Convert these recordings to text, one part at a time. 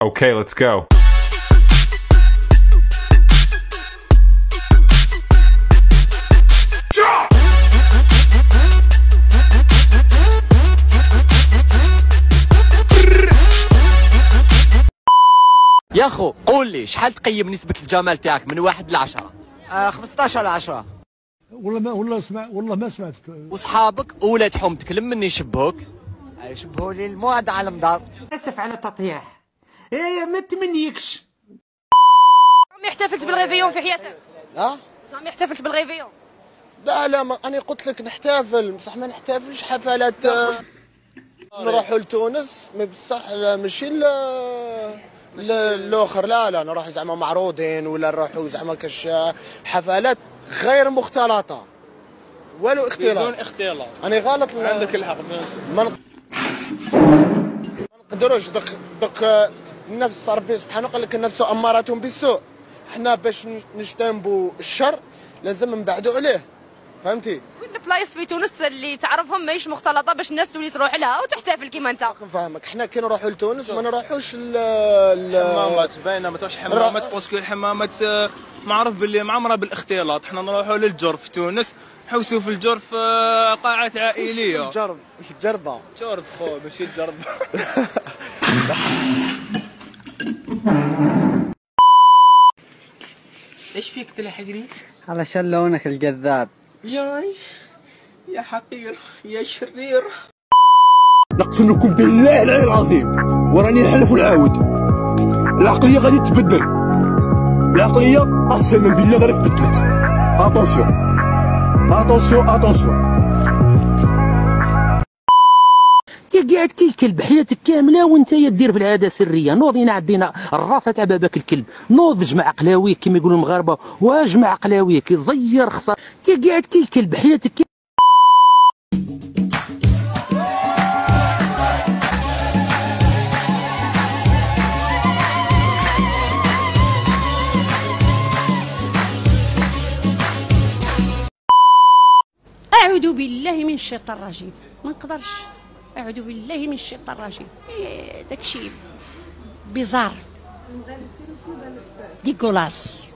Okay, let's go. يا خو قول لي شحال تقيم نسبة الجمال تاعك من 1 ل 10؟ 15 على 10. والله ما سمعتك. وصحابك وولاد حومتك لمن يشبهوك؟ يشبهوا لي الموعد على المدار. اسف على تطيح. ايه ما تمنيكش. رامي احتفلت بالغيفيون في حياتك؟ رامي احتفلت بالغيفيون؟ لا ما انا قلت لك نحتفل، بصح ما نحتفلش حفلات. نروحوا لتونس بصح ماشي الاخر، لا نروحوا زعما معروضين ولا نروحوا زعما كاش حفلات غير مختلطه، والو اختلاط بدون اختلاط. انا غلط عندك الحق. ما نقدروش دوك النفس ربي سبحانه قال لك النفس امارة بالسوء. حنا باش نجتنبوا الشر لازم نبعدوا عليه، فهمتي؟ وين البلايص في تونس اللي تعرفهم ماهيش مختلطه باش الناس تولي تروح لها وتحتفل كيما انت؟ نفهمك. حنا كي نروحوا لتونس ما نروحوش الحمامات، باينه ما تروحش حمامات باسكو الحمامات معروف باللي معمره بالاختلاط. حنا نروحوا للجرف في تونس، نحوسوا في الجرف قاعات عائليه. الجربه جرف خو ماشي الجرب. ايش فيك تلحقني؟ علشان لونك الجذاب. ياي يا حقير يا شرير. نقسمكم بالله العلي العظيم وراني نحلف ونعاود، العقليه غادي تتبدل. العقليه قسما بالله غادي تبدلت. اتونسيون. انت قاعد كي الكلب حياتك كامله وانت دير في العاده سريه. نوض هنا عندنا الراسه تاع باباك الكلب، نوض جمع قلاويك كما يقولوا المغاربه، واجمع قلاويك زير خسر. انت قاعد كي الكلب حياتك اعوذ بالله من الشيطان الرجيم. ما نقدرش. اعوذ بالله من الشيطان الرجيم. داكشي بيزار ديكولاس.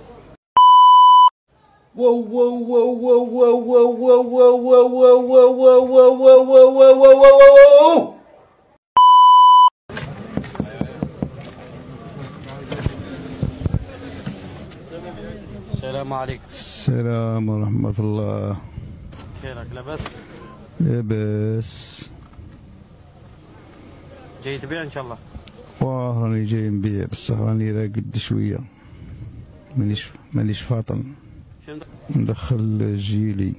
السلام عليكم. السلام ورحمة الله. خيرك لاباس؟ لاباس. جاي تبيع ان شاء الله؟ واه راني جاي نبيع بصح راني راقد شوية، مانيش فاطن. مدخل جيلي.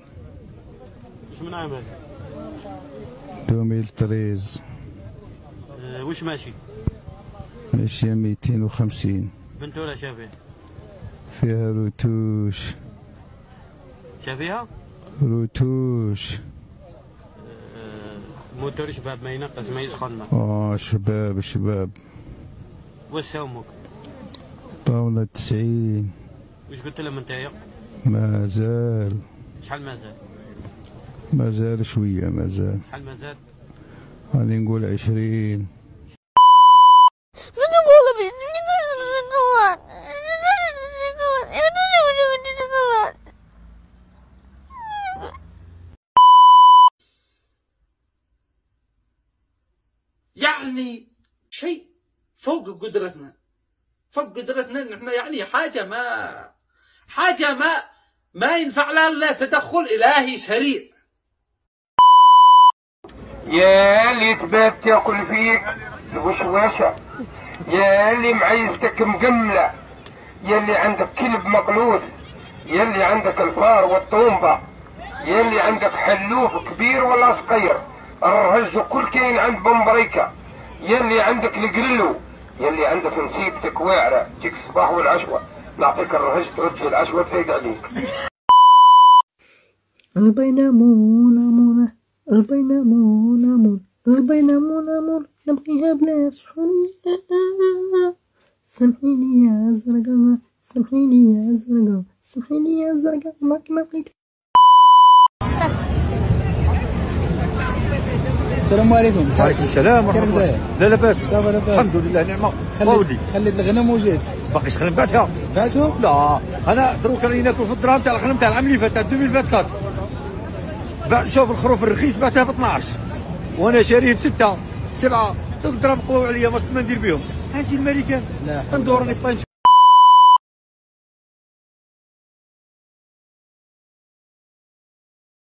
وش من عام هذا؟ 2013. وش ماشي؟ ماشية 250. بنت ولا شافيه؟ فيها روتوش. شافيها؟ روتوش. موتور شباب ما ينقص ما يسخن. شباب. واش ساومك؟ طاولة 90. وش قلت لهم انتيا؟ مازال. شحال مازال؟ مازال شوية مازال. شحال مازال؟ راني نقول 20. يعني شيء فوق قدرتنا، نحن يعني حاجة ما ينفع لها الا تدخل إلهي سريع. يا اللي تبات تاكل فيك الوشواشة، يا اللي معيزتك مقملة، يا اللي عندك كلب مقلوث، يا اللي عندك الفار والطومبة، يا اللي عندك حلوف كبير ولا صغير، الرهج كل كاين عند بمبريكا، يا اللي عندك القرلو، يا اللي عندك نصيبتك واعرة تجيك الصباح والعشوة، نعطيك الرهج ترجي العشوة تزيد عليك. البينامون نبغيها بلا سحورية. سامحيني يا زرقاء، سامحيني يا زرقاء ما بغيت. السلام عليكم. وعليكم السلام ورحمه الله. لا لاباس. الحمد لله نعمه. ودي خليت الغنم وجيت. باقيش خلينا بعتها. بعتهم؟ لا انا دروك راني ناكل في الدراهم تاع الغنم تاع العام اللي فات تاع 2024. بعد شوف الخروف الرخيص بعتها ب 12 وانا شاريه ب 6 7. دوك الدراهم قواو عليا ما ندير بهم. هانتي الماريكان ندور راني في طنجة.